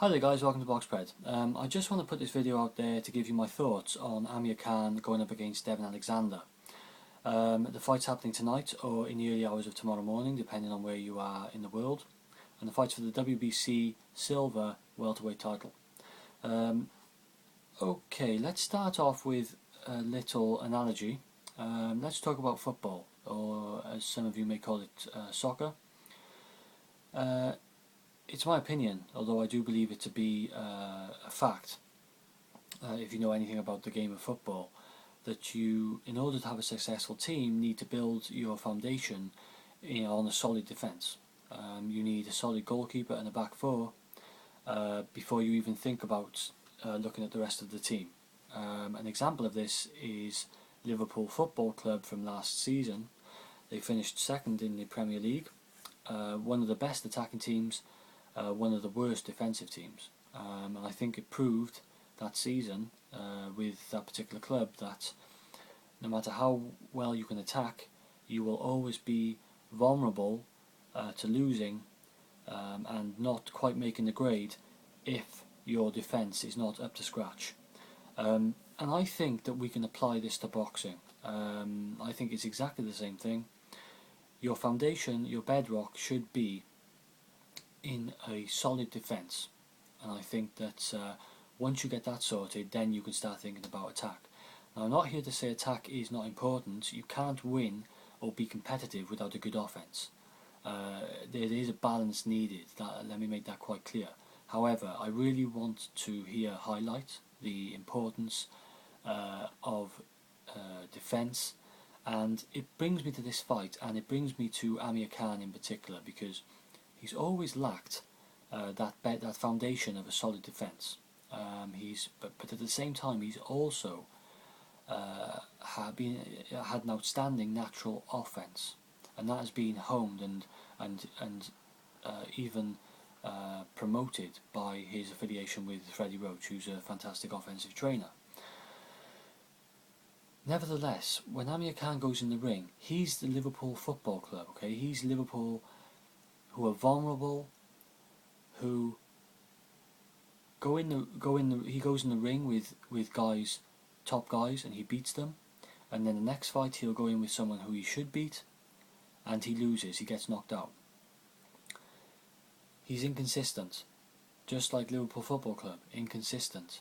Hi there guys, welcome to Boxpred. I just want to put this video out there to give you my thoughts on Amir going up against Devon Alexander. The fight's happening tonight or in the early hours of tomorrow morning, depending on where you are in the world. And the fight's for the WBC Silver Welterweight title. Okay, let's start off with a little analogy. Let's talk about football, or as some of you may call it, soccer. It's my opinion, although I do believe it to be a fact, if you know anything about the game of football, that you, in order to have a successful team, need to build your foundation on a solid defence. You need a solid goalkeeper and a back four before you even think about looking at the rest of the team. An example of this is Liverpool Football Club from last season. They finished second in the Premier League, one of the best attacking teams, one of the worst defensive teams, and I think it proved that season with that particular club that no matter how well you can attack, you will always be vulnerable to losing and not quite making the grade if your defence is not up to scratch. And I think that we can apply this to boxing. I think it's exactly the same thing. Your foundation, your bedrock should be in a solid defence, and I think that once you get that sorted, then you can start thinking about attack. Now, I'm not here to say attack is not important. You can't win or be competitive without a good offence. There is a balance needed, let me make that quite clear. However, I really want to here highlight the importance of defence, and it brings me to this fight, and it brings me to Amir Khan in particular, because he's always lacked that foundation of a solid defence. But at the same time, he's also had an outstanding natural offence, and that has been honed and even promoted by his affiliation with Freddie Roach, who's a fantastic offensive trainer. Nevertheless, when Amir Khan goes in the ring, he's the Liverpool Football Club. Okay, he's Liverpool, who are vulnerable, who he goes in the ring with guys, top guys, and he beats them, and then the next fight he'll go in with someone who he should beat, and he loses, he gets knocked out. He's inconsistent, just like Liverpool Football Club, inconsistent.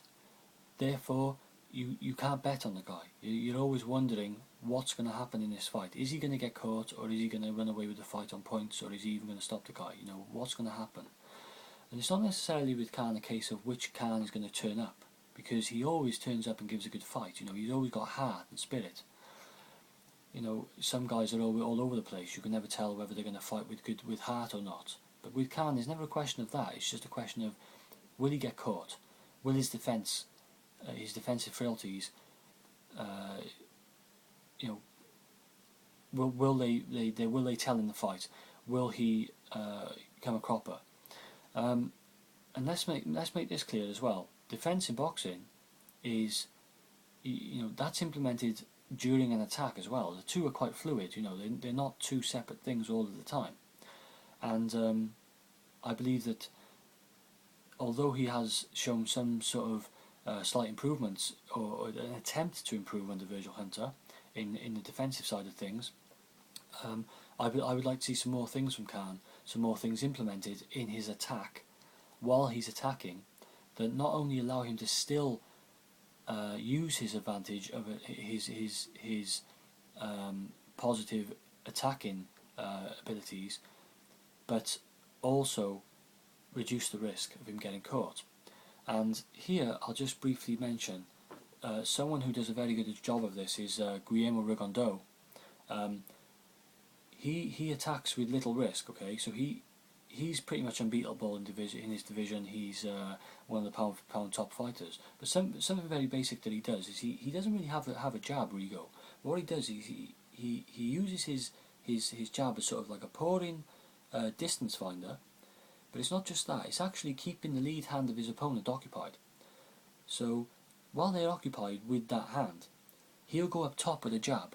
Therefore, you can't bet on the guy. You're always wondering what's going to happen in this fight. Is he going to get caught, or is he going to run away with the fight on points, or is he even going to stop the guy? You know, what's going to happen? And it's not necessarily with Khan a case of which Khan is going to turn up, because he always turns up and gives a good fight. You know, he's always got heart and spirit. You know, some guys are all over the place. You can never tell whether they're going to fight with heart or not. But with Khan, there's never a question of that. It's just a question of, will he get caught? Will his defence, his defensive frailties, you know, will they tell in the fight? Will he become a cropper? And let's make this clear as well. Defence in boxing is, you know, that's implemented during an attack as well. The two are quite fluid. You know, they're not two separate things all of the time. And I believe that although he has shown some sort of slight improvements, or an attempt to improve under Virgil Hunter in the defensive side of things, I would like to see some more things from Khan, some more things implemented in his attack while he's attacking, that not only allow him to still use his advantage of his positive attacking abilities, but also reduce the risk of him getting caught. And here I'll just briefly mention someone who does a very good job of this is Guillermo Rigondeaux. He attacks with little risk. Okay, so he's pretty much unbeatable in his division. He's one of the pound top fighters. But something very basic that he does is he doesn't really have a jab, Rigo. What he does is he uses his jab as sort of like a pouring distance finder. But it's not just that, it's actually keeping the lead hand of his opponent occupied. So while they're occupied with that hand, he'll go up top with a jab.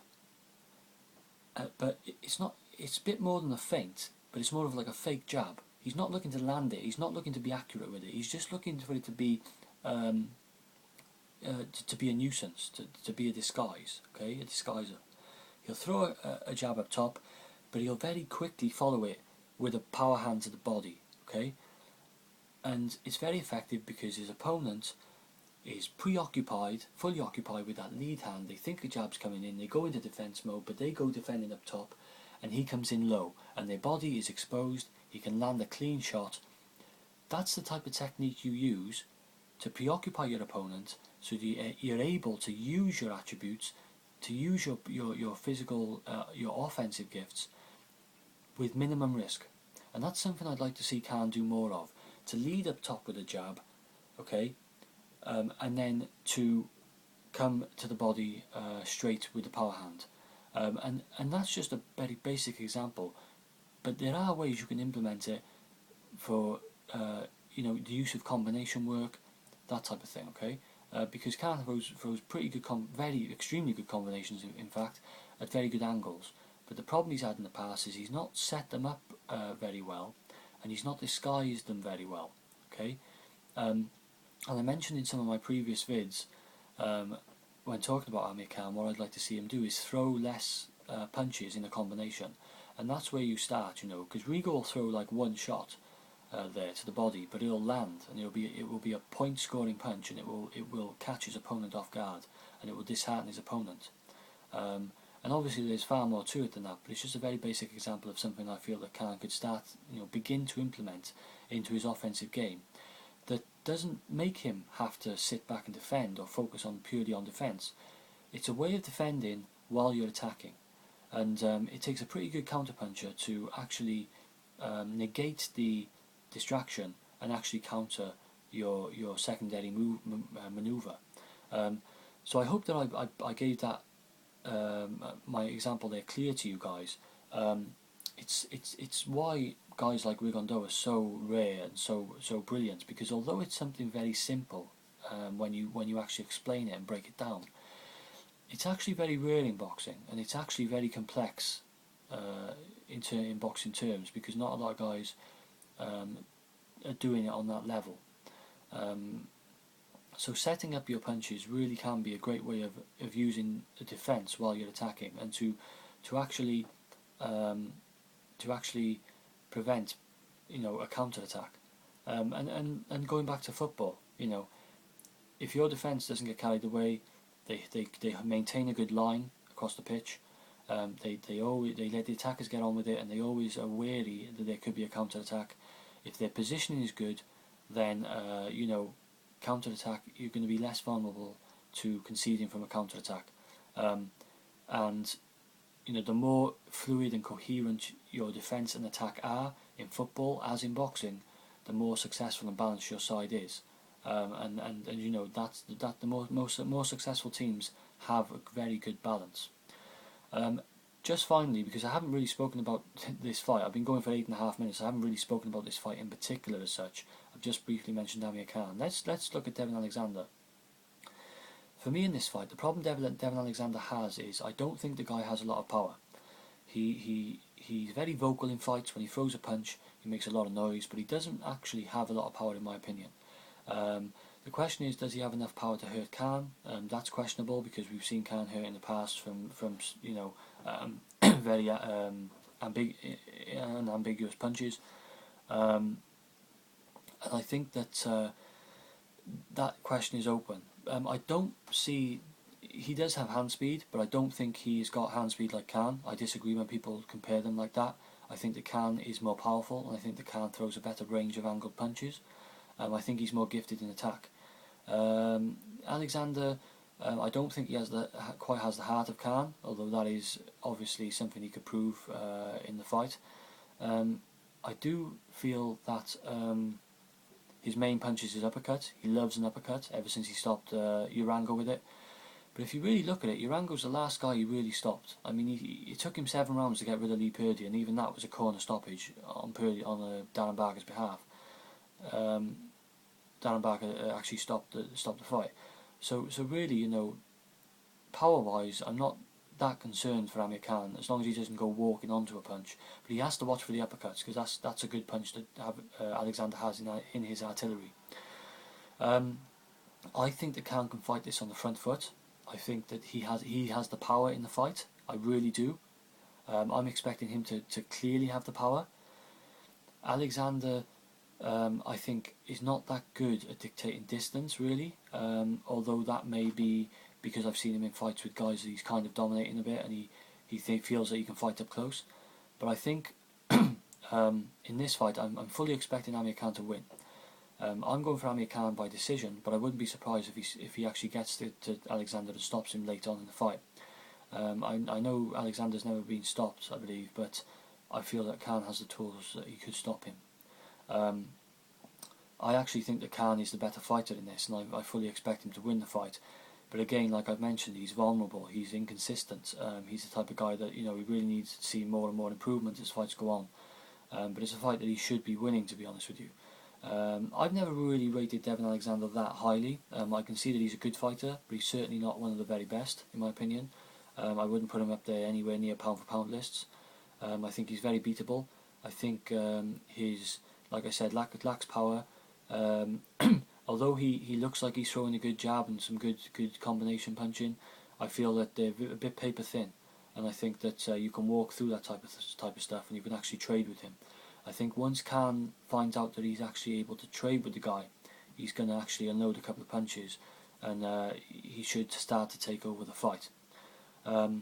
But it's a bit more than a feint, but it's more of like a fake jab. He's not looking to land it. He's not looking to be accurate with it. He's just looking for it to be um, to be a nuisance, to be a disguise. Okay, a disguiser. He'll throw a jab up top, but he'll very quickly follow it with a power hand to the body. Okay, and it's very effective because his opponent is preoccupied, fully occupied with that lead hand. They think a jab's coming in, they go into defence mode, but they go defending up top, and he comes in low, and their body is exposed. He can land a clean shot. That's the type of technique you use to preoccupy your opponent, so that you're able to use your attributes, to use your physical, your offensive gifts with minimum risk. And that's something I'd like to see Khan do more of, to lead up top with a jab, okay, and then to come to the body straight with the power hand. And that's just a very basic example, but there are ways you can implement it for the use of combination work, that type of thing, okay? Because Khan throws pretty good, extremely good combinations, in fact, at very good angles. But the problem he's had in the past is he's not set them up very well, and he's not disguised them very well, okay? And I mentioned in some of my previous vids, when talking about Amir Khan, what I'd like to see him do is throw less punches in a combination. And that's where you start, because Rigo will throw like one shot there to the body, but it'll land, and it will be a point scoring punch, and it will catch his opponent off guard, and it will dishearten his opponent. And obviously there's far more to it than that, but it's just a very basic example of something I feel that Khan could start, begin to implement into his offensive game, that doesn't make him have to sit back and defend or focus on purely on defence. It's a way of defending while you're attacking, and it takes a pretty good counterpuncher to actually negate the distraction and actually counter your secondary manoeuvre. So I hope that I gave that my example there clear to you guys. It's why guys like Rigondeaux are so rare and so brilliant, because although it's something very simple, when you actually explain it and break it down, it's actually very rare in boxing, and it's actually very complex in boxing terms, because not a lot of guys are doing it on that level. So setting up your punches really can be a great way of using the defence while you're attacking, and to actually prevent a counter attack. And going back to football, if your defence doesn't get carried away, they maintain a good line across the pitch. They let the attackers get on with it, and they always are wary that there could be a counter attack. If their positioning is good, then counter attack, you're going to be less vulnerable to conceding from a counter attack. And the more fluid and coherent your defence and attack are in football, as in boxing, the more successful and balanced your side is. And that's the more successful teams have a very good balance. Just finally, because I haven't really spoken about this fight, I've been going for 8.5 minutes. I haven't really spoken about this fight in particular as such. I've just briefly mentioned Amir Khan. Let's look at Devon Alexander. For me in this fight, the problem Devon Alexander has is I don't think the guy has a lot of power. He's very vocal in fights. When he throws a punch, he makes a lot of noise, but he doesn't actually have a lot of power, in my opinion. The question is, does he have enough power to hurt Khan? That's questionable, because we've seen Khan hurt in the past from very ambiguous punches. And I think that that question is open. I don't see. He does have hand speed, but I don't think he's got hand speed like Khan. I disagree when people compare them like that. I think that Khan is more powerful, and I think that Khan throws a better range of angled punches. I think he's more gifted in attack. Alexander, I don't think he quite has the heart of Khan, although that is obviously something he could prove in the fight. I do feel that his main punch is his uppercut. He loves an uppercut ever since he stopped Urango with it. But if you really look at it, Urango's the last guy he really stopped. I mean, it took him 7 rounds to get rid of Lee Purdy, and even that was a corner stoppage on Darren Barker's behalf. Darren Barker actually stopped the fight. So really, power-wise, I'm not that concerned for Amir Khan, as long as he doesn't go walking onto a punch. But he has to watch for the uppercuts, because that's a good punch that Alexander has in his artillery. I think that Khan can fight this on the front foot. I think that he has the power in the fight. I really do. I'm expecting him to clearly have the power. Alexander, I think, is not that good at dictating distance, really. Although that may be because I've seen him in fights with guys that he's kind of dominating a bit, and he feels that he can fight up close. But I think in this fight, I'm fully expecting Amir Khan to win. I'm going for Amir Khan by decision, but I wouldn't be surprised if he actually gets to Alexander and stops him late on in the fight. I know Alexander's never been stopped, I believe, but I feel that Khan has the tools that he could stop him. I actually think that Khan is the better fighter in this, and I fully expect him to win the fight. But again, like I've mentioned, he's vulnerable, he's inconsistent. He's the type of guy that, he really needs to see more and more improvement as fights go on. But it's a fight that he should be winning, to be honest with you. I've never really rated Devon Alexander that highly. I can see that he's a good fighter, but he's certainly not one of the very best, in my opinion. I wouldn't put him up there anywhere near pound for pound lists. I think he's very beatable. I think like I said, lacks power. Although he looks like he's throwing a good jab and some good combination punching, I feel that they're a bit paper thin, and I think that you can walk through that type of stuff, and you can actually trade with him. I think once Khan finds out that he's actually able to trade with the guy, he's going to actually unload a couple of punches, and he should start to take over the fight. I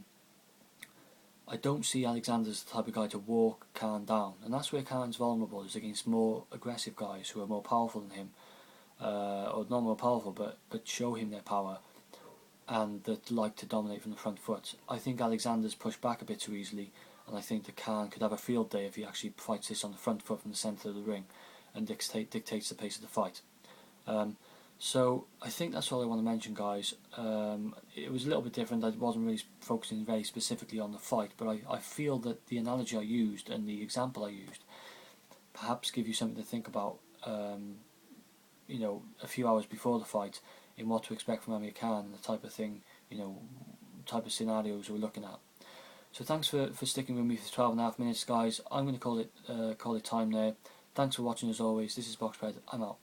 don't see Alexander as the type of guy to walk Khan down, and that's where Khan's vulnerable, is against more aggressive guys who are more powerful than him, or not more powerful, but show him their power, and that like to dominate from the front foot. I think Alexander's pushed back a bit too easily, and I think that Khan could have a field day if he actually fights this on the front foot from the centre of the ring and dictates the pace of the fight. So I think that's all I want to mention, guys. It was a little bit different. I wasn't really focusing very specifically on the fight, but I feel that the analogy I used and the example I used perhaps give you something to think about, a few hours before the fight, in what to expect from Amir Khan and the type of thing, type of scenarios we're looking at. So thanks for sticking with me for 12.5 minutes, guys. I'm going to call it time there. Thanks for watching as always. This is Boxbred. I'm out.